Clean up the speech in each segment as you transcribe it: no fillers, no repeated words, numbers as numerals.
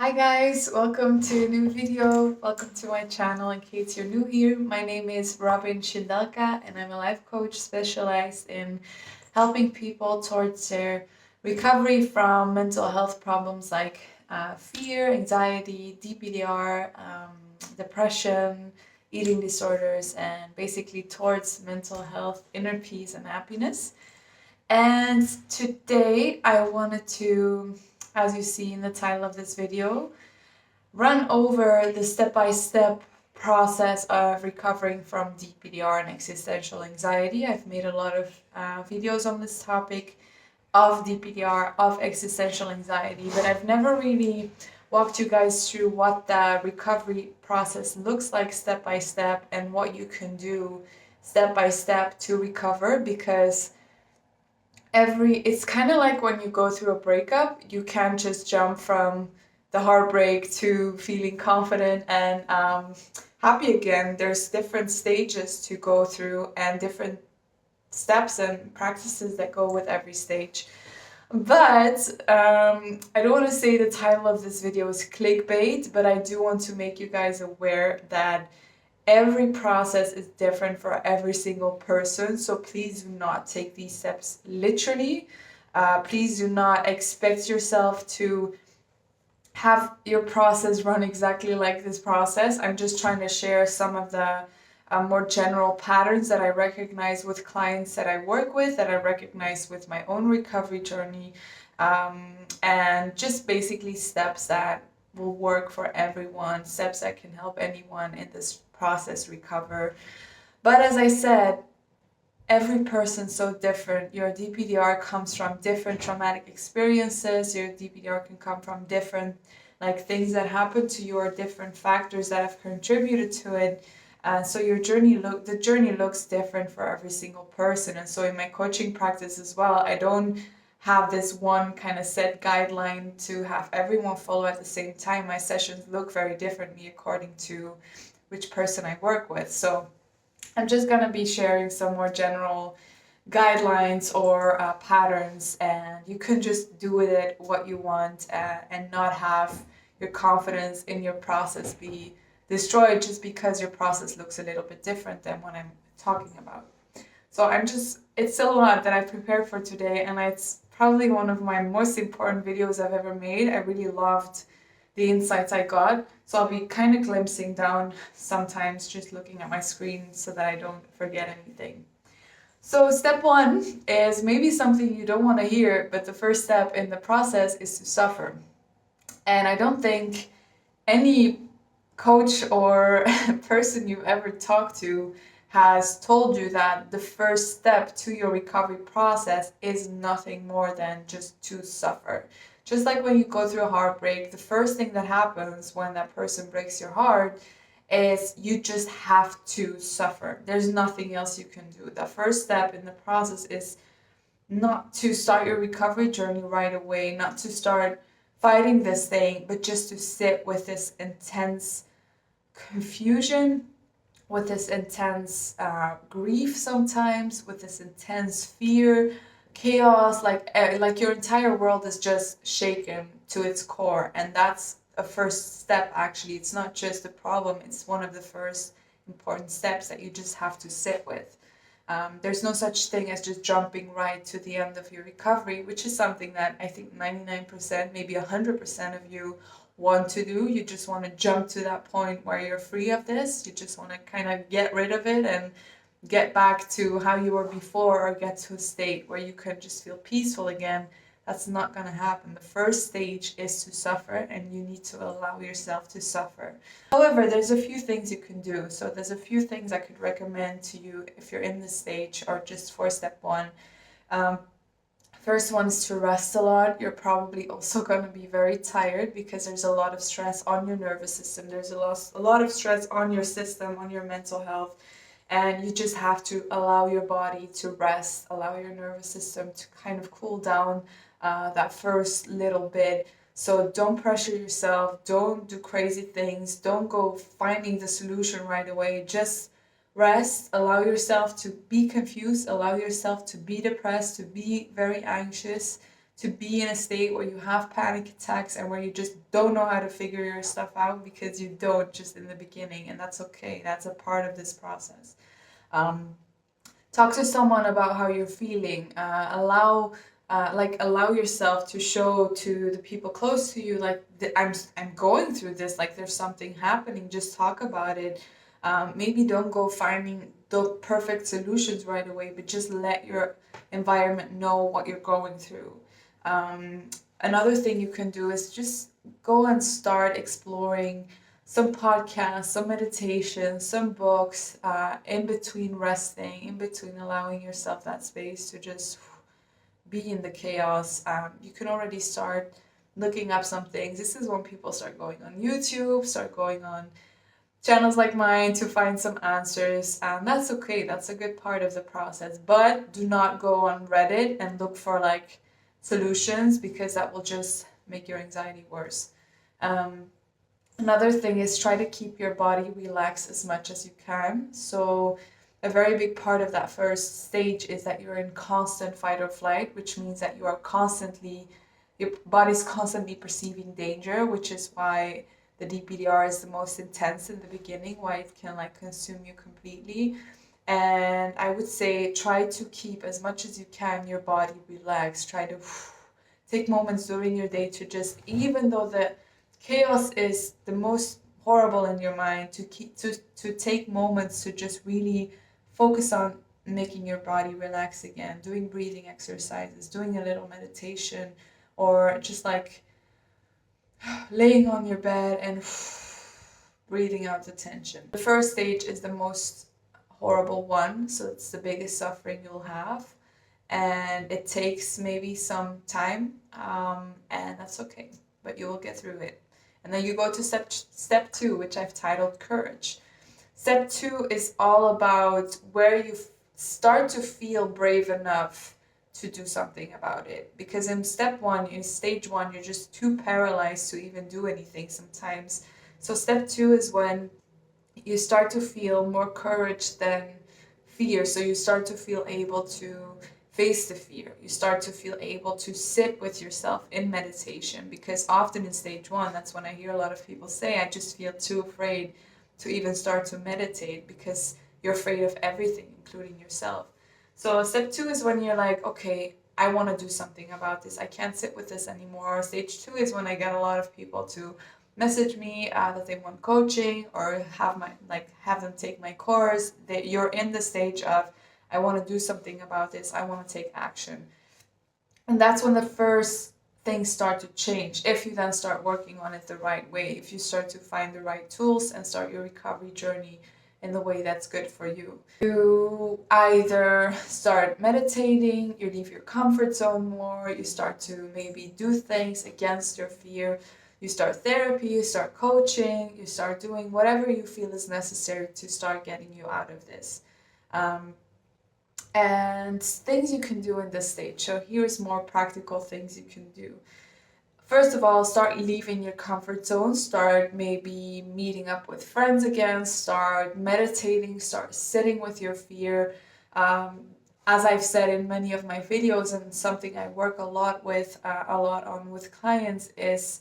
Hi guys, welcome to a new video. Welcome to my channel in case you're new here. My name is Robin Shindelka and I'm a life coach specialized in helping people towards their recovery from mental health problems like fear, anxiety, DPDR, depression, eating disorders, and basically towards mental health, inner peace, and happiness. And today I wanted to, as you see in the title of this video, run over the step-by-step process of recovering from DPDR and existential anxiety. I've made a lot of videos on this topic of DPDR, of existential anxiety, but I've never really walked you guys through what the recovery process looks like step by step and what you can do step by step to recover, because it's kind of like when you go through a breakup, you can't just jump from the heartbreak to feeling confident and happy again. There's different stages to go through and different steps and practices that go with every stage. But I don't want to say the title of this video is clickbait, but I do want to make you guys aware that every process is different for every single person, so please do not take these steps literally. Please do not expect yourself to have your process run exactly like this process. I'm just trying to share some of the more general patterns that I recognize with clients that I work with, that I recognize with my own recovery journey, and just basically steps that will work for everyone, steps that can help anyone in this process recover. But as I said, every person's so different. Your DPDR comes from different traumatic experiences. Your DPDR can come from different things that happen to you, or different factors that have contributed to it. So the journey looks different for every single person. And so in my coaching practice as well, I don't have this one kind of set guideline to have everyone follow at the same time. My sessions look very differently according to which person I work with. So I'm just going to be sharing some more general guidelines or patterns, and you can just do with it what you want and not have your confidence in your process be destroyed just because your process looks a little bit different than what I'm talking about. So it's a lot that I prepared for today, and it's probably one of my most important videos I've ever made. I really loved the insights I got. So I'll be kind of glimpsing down sometimes, just looking at my screen so that I don't forget anything. So step one is maybe something you don't want to hear, but the first step in the process is to suffer. And I don't think any coach or person you've ever talked to has told you that the first step to your recovery process is nothing more than just to suffer. Just like when you go through a heartbreak, the first thing that happens when that person breaks your heart is you just have to suffer. There's nothing else you can do. The first step in the process is not to start your recovery journey right away, not to start fighting this thing, but just to sit with this intense confusion, with this intense grief sometimes, with this intense fear, chaos, like your entire world is just shaken to its core. And that's a first step. Actually, it's not just a problem, it's one of the first important steps that you just have to sit with. There's no such thing as just jumping right to the end of your recovery, which is something that I think 99%, maybe 100% of you want to do. You just want to jump to that point where you're free of this. You just want to kind of get rid of it and get back to how you were before, or get to a state where you can just feel peaceful again. That's not going to happen. The first stage is to suffer, and you need to allow yourself to suffer. However, there's a few things you can do. So there's a few things I could recommend to you if you're in this stage, or just for step one. First one is to rest a lot. You're probably also going to be very tired because there's a lot of stress on your nervous system. There's a lot of stress on your system, on your mental health. And you just have to allow your body to rest, allow your nervous system to kind of cool down that first little bit. So don't pressure yourself, don't do crazy things, don't go finding the solution right away. Just rest, allow yourself to be confused, allow yourself to be depressed, to be very anxious, to be in a state where you have panic attacks and where you just don't know how to figure your stuff out because you don't just in the beginning, and that's okay. That's a part of this process. Um, Talk to someone about how you're feeling. Allow yourself to show to the people close to you, like, I'm going through this, like there's something happening. Just talk about it. Maybe don't go finding the perfect solutions right away, but just let your environment know what you're going through. Another thing you can do is just go and start exploring some podcasts, some meditation, some books, in between resting, in between allowing yourself that space to just be in the chaos. You can already start looking up some things. This is when people start going on YouTube, start going on channels like mine to find some answers, and that's okay. That's a good part of the process. But do not go on Reddit and look for like solutions, because that will just make your anxiety worse. Another thing is try to keep your body relaxed as much as you can. So a very big part of that first stage is that you're in constant fight or flight, which means that your body's constantly perceiving danger, which is why the DPDR is the most intense in the beginning, why it can like consume you completely. And I would say try to keep as much as you can your body relaxed. Try to take moments during your day to just, even though the chaos is the most horrible in your mind, to take moments to just really focus on making your body relax again, doing breathing exercises, doing a little meditation, or just like laying on your bed and breathing out the tension. The first stage is the most horrible one, so it's the biggest suffering you'll have, and it takes maybe some time, and that's okay, but you will get through it. And then you go to step 2, which I've titled Courage. Step 2 is all about where you start to feel brave enough to do something about it. Because in stage 1, you're just too paralyzed to even do anything sometimes. So step 2 is when you start to feel more courage than fear. So you start to feel able to face the fear. You start to feel able to sit with yourself in meditation, because often in stage 1, that's when I hear a lot of people say, I just feel too afraid to even start to meditate, because you're afraid of everything, including yourself. So step 2 is when you're like, okay, I want to do something about this. I can't sit with this anymore. Stage 2 is when I get a lot of people to message me that they want coaching, or have them take my course. That you're in the stage of, I want to do something about this. I want to take action. And that's when the first things start to change. If you then start working on it the right way, if you start to find the right tools and start your recovery journey in the way that's good for you. You either start meditating, you leave your comfort zone more, you start to maybe do things against your fear, you start therapy, you start coaching, you start doing whatever you feel is necessary to start getting you out of this. And things you can do in this stage. So here's more practical things you can do. First of all, start leaving your comfort zone. Start maybe meeting up with friends again. Start meditating. Start sitting with your fear. As I've said in many of my videos, and something I work a lot on with clients, is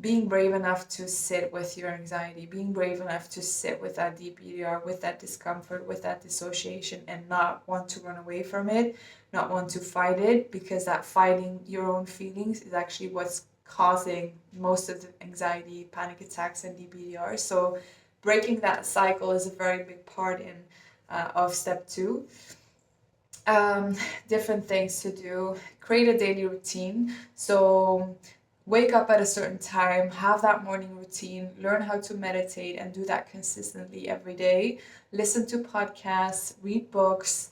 being brave enough to sit with your anxiety, being brave enough to sit with that DPDR, with that discomfort, with that dissociation, and not want to run away from it, not want to fight it, because that fighting your own feelings is actually what's causing most of the anxiety, panic attacks, and DPDR. So breaking that cycle is a very big part of step 2. Different things to do. Create a daily routine. So wake up at a certain time, have that morning routine, learn how to meditate, and do that consistently every day. Listen to podcasts, read books,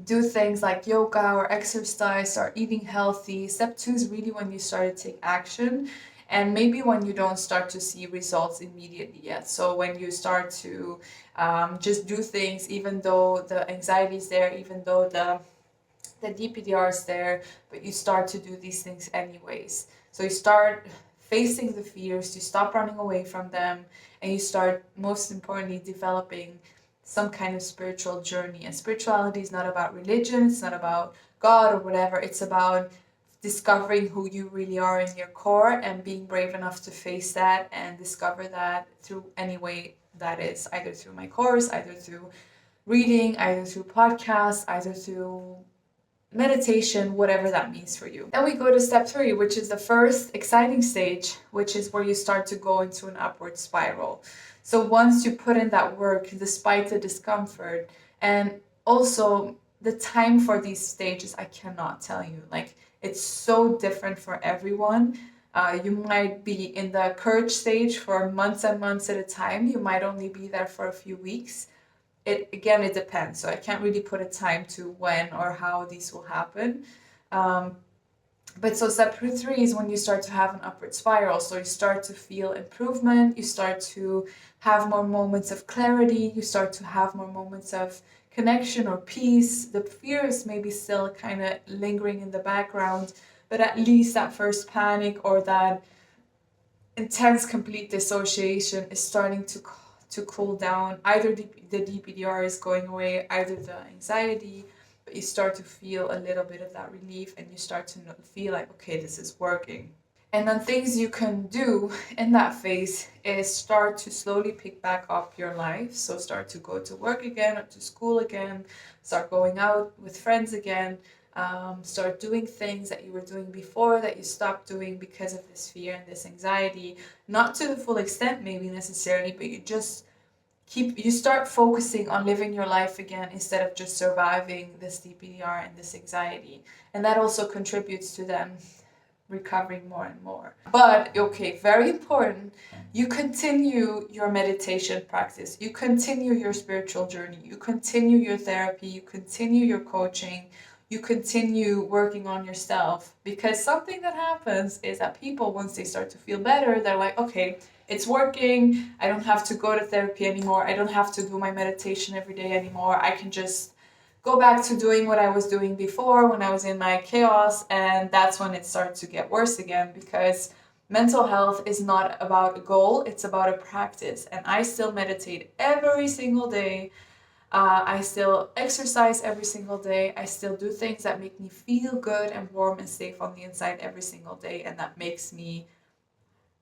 do things like yoga or exercise, start eating healthy. Step 2 is really when you start to take action, and maybe when you don't start to see results immediately yet. So when you start to just do things, even though the anxiety is there, even though the DPDR is there, but you start to do these things anyways. So you start facing the fears, you stop running away from them, and you start, most importantly, developing some kind of spiritual journey. And spirituality is not about religion, it's not about God or whatever, it's about discovering who you really are in your core and being brave enough to face that and discover that through any way that is, either through my course, either through reading, either through podcasts, either through meditation, whatever that means for you. Then we go to step 3, which is the first exciting stage, which is where you start to go into an upward spiral. So once you put in that work, despite the discomfort, and also the time for these stages, I cannot tell you. Like, it's so different for everyone. You might be in the courage stage for months and months at a time. You might only be there for a few weeks. It depends. So I can't really put a time to when or how these will happen. But so step 3 is when you start to have an upward spiral. So you start to feel improvement. You start to have more moments of clarity. You start to have more moments of connection or peace. The fear is maybe still kind of lingering in the background, but at least that first panic or that intense complete dissociation is starting to cool down. Either the DPDR is going away, either the anxiety, but you start to feel a little bit of that relief and you start to feel like, okay, this is working. And then things you can do in that phase is start to slowly pick back up your life. So start to go to work again or to school again, start going out with friends again, start doing things that you were doing before that you stopped doing because of this fear and this anxiety. Not to the full extent maybe necessarily, but you start focusing on living your life again instead of just surviving this DPDR and this anxiety. And that also contributes to them recovering more and more. But okay, very important, you continue your meditation practice, you continue your spiritual journey, you continue your therapy, you continue your coaching, you continue working on yourself, because something that happens is that people, once they start to feel better, they're like, okay, it's working, I don't have to go to therapy anymore, I don't have to do my meditation every day anymore, I can just go back to doing what I was doing before when I was in my chaos. And that's when it starts to get worse again, because mental health is not about a goal, it's about a practice. And I still meditate every single day. I still exercise every single day. I still do things that make me feel good and warm and safe on the inside every single day. And that makes me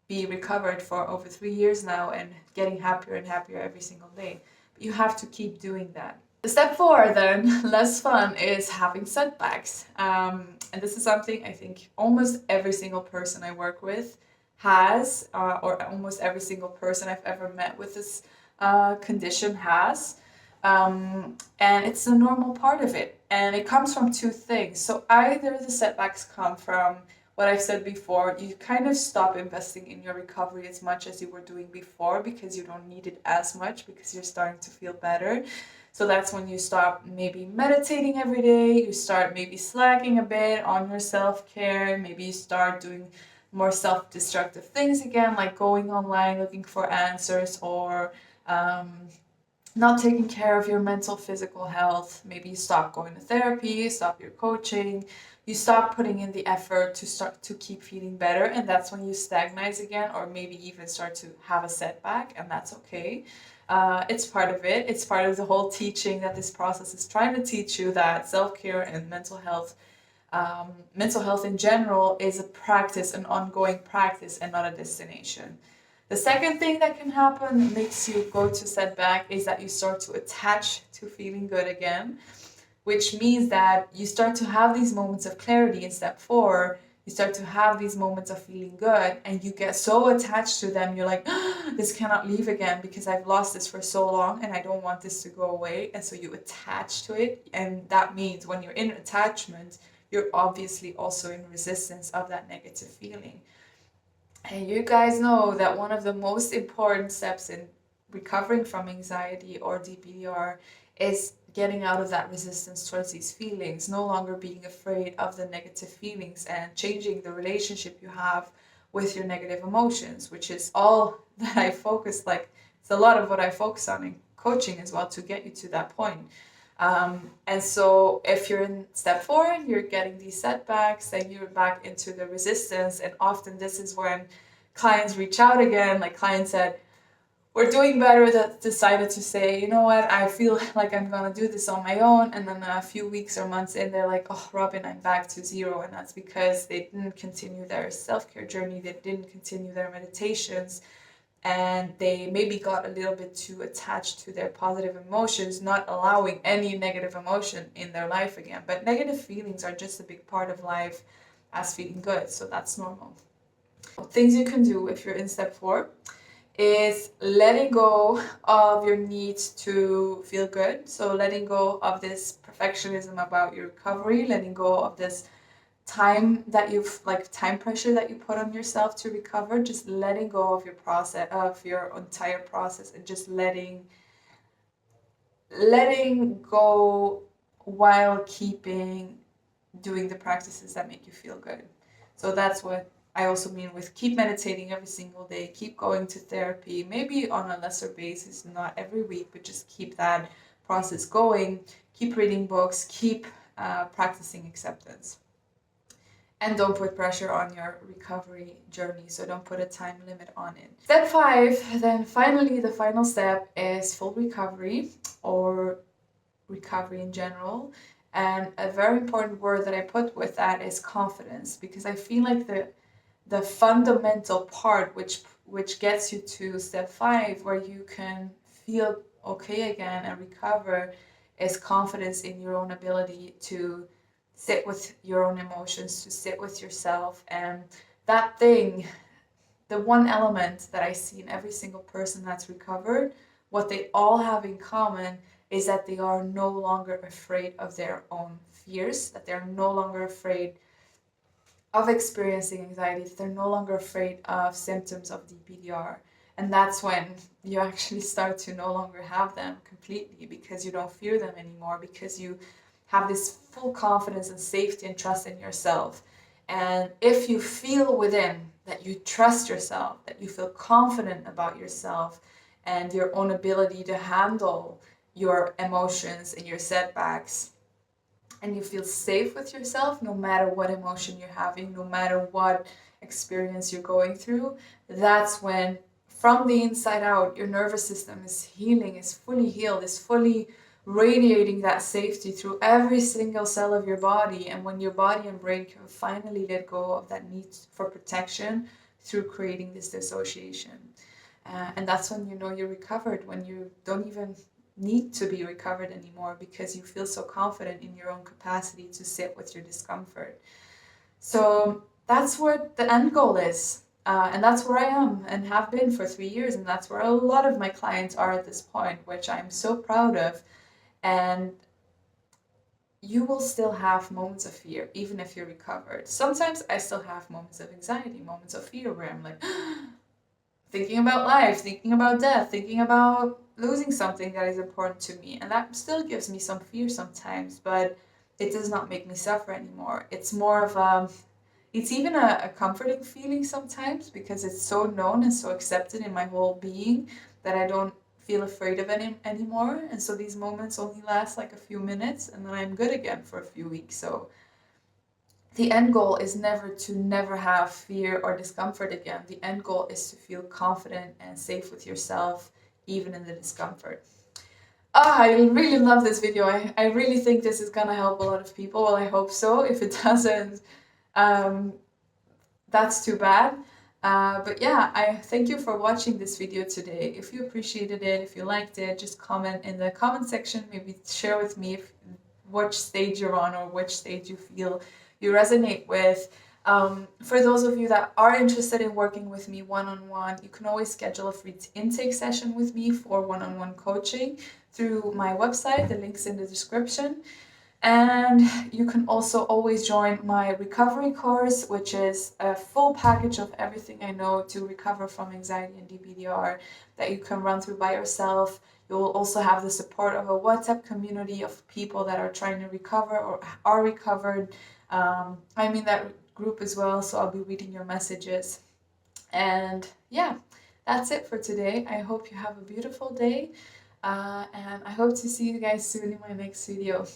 be recovered for over 3 years now and getting happier and happier every single day. But you have to keep doing that. Step 4 then, less fun, is having setbacks. And this is something I think almost every single person I work with has, or almost every single person I've ever met with this condition has. And it's a normal part of it. And it comes from 2 things. So either the setbacks come from what I've said before, you kind of stop investing in your recovery as much as you were doing before because you don't need it as much because you're starting to feel better. So that's when you stop maybe meditating every day, you start maybe slacking a bit on your self-care, maybe you start doing more self-destructive things again, like going online looking for answers, or not taking care of your mental, physical health. Maybe you stop going to therapy, stop your coaching, you stop putting in the effort to start to keep feeling better, and that's when you stagnate again, or maybe even start to have a setback, and that's okay. It's part of it. It's part of the whole teaching that this process is trying to teach you, that self-care and mental health in general is a practice, an ongoing practice, and not a destination. The second thing that can happen that makes you go to setback is that you start to attach to feeling good again, which means that you start to have these moments of clarity in step 4. You start to have these moments of feeling good and you get so attached to them. You're like, this cannot leave again because I've lost this for so long and I don't want this to go away. And so you attach to it. And that means when you're in attachment, you're obviously also in resistance of that negative feeling. And you guys know that one of the most important steps in recovering from anxiety or DPDR is getting out of that resistance towards these feelings, no longer being afraid of the negative feelings, and changing the relationship you have with your negative emotions, which is all that I focus, like it's a lot of what I focus on in coaching as well to get you to that point. And so if you're in step 4 and you're getting these setbacks, then you're back into the resistance. And often this is when clients reach out again, like clients said, were doing better that decided to say, you know what, I feel like I'm gonna do this on my own, and then a few weeks or months in, they're like, oh, Robin, I'm back to zero. And that's because they didn't continue their self-care journey, they didn't continue their meditations, and they maybe got a little bit too attached to their positive emotions, not allowing any negative emotion in their life again. But negative feelings are just a big part of life as feeling good, so that's normal. Things you can do if you're in step 4 is letting go of your need to feel good. So letting go of this perfectionism about your recovery, letting go of this time that you've time pressure that you put on yourself to recover, just letting go of your process, of your entire process, and just letting go while keeping doing the practices that make you feel good. So that's what I also mean with keep meditating every single day, keep going to therapy, maybe on a lesser basis, not every week, but just keep that process going, keep reading books, keep practicing acceptance. And don't put pressure on your recovery journey, so don't put a time limit on it. Step 5, then finally the final step is full recovery, or recovery in general. And a very important word that I put with that is confidence, because I feel like the fundamental part which gets you to step 5, where you can feel okay again and recover, is confidence in your own ability to sit with your own emotions, to sit with yourself. And that thing, the one element that I see in every single person that's recovered, what they all have in common is that they are no longer afraid of their own fears, that they're no longer afraid of experiencing anxiety, that they're no longer afraid of symptoms of DPDR. And that's when you actually start to no longer have them completely, because you don't fear them anymore, because you have this full confidence and safety and trust in yourself. And if you feel within that you trust yourself, that you feel confident about yourself and your own ability to handle your emotions and your setbacks, and you feel safe with yourself no matter what emotion you're having, no matter what experience you're going through, that's when, from the inside out, your nervous system is healing, is fully healed, is fully radiating that safety through every single cell of your body. And when your body and brain can finally let go of that need for protection through creating this dissociation, and that's when you know you're recovered, when you don't even need to be recovered anymore, because you feel so confident in your own capacity to sit with your discomfort. So that's what the end goal is. And that's where I am and have been for 3 years. And that's where a lot of my clients are at this point, which I'm so proud of. And you will still have moments of fear, even if you're recovered. Sometimes I still have moments of anxiety, moments of fear where I'm like, thinking about life, thinking about death, thinking about losing something that is important to me. And that still gives me some fear sometimes, but it does not make me suffer anymore. It's more of it's even a comforting feeling sometimes, because it's so known and so accepted in my whole being that I don't feel afraid of it anymore. And so these moments only last like a few minutes, and then I'm good again for a few weeks. So the end goal is never have fear or discomfort again. The end goal is to feel confident and safe with yourself, even in the discomfort. I really love this video. I really think this is gonna help a lot of people. Well, I hope so. If it doesn't, that's too bad. But yeah, I thank you for watching this video today. If you appreciated it, if you liked it, just comment in the comment section. Maybe share with me which stage you're on, or which stage you feel you resonate with. For those of you that are interested in working with me one-on-one, you can always schedule a free intake session with me for one-on-one coaching through my website. The link's in the description. And you can also always join my recovery course, which is a full package of everything I know to recover from anxiety and DPDR that you can run through by yourself. You will also have the support of a WhatsApp community of people that are trying to recover or are recovered. I'm in that group as well, so I'll be reading your messages. And yeah, that's it for today. I hope you have a beautiful day, and I hope to see you guys soon in my next video.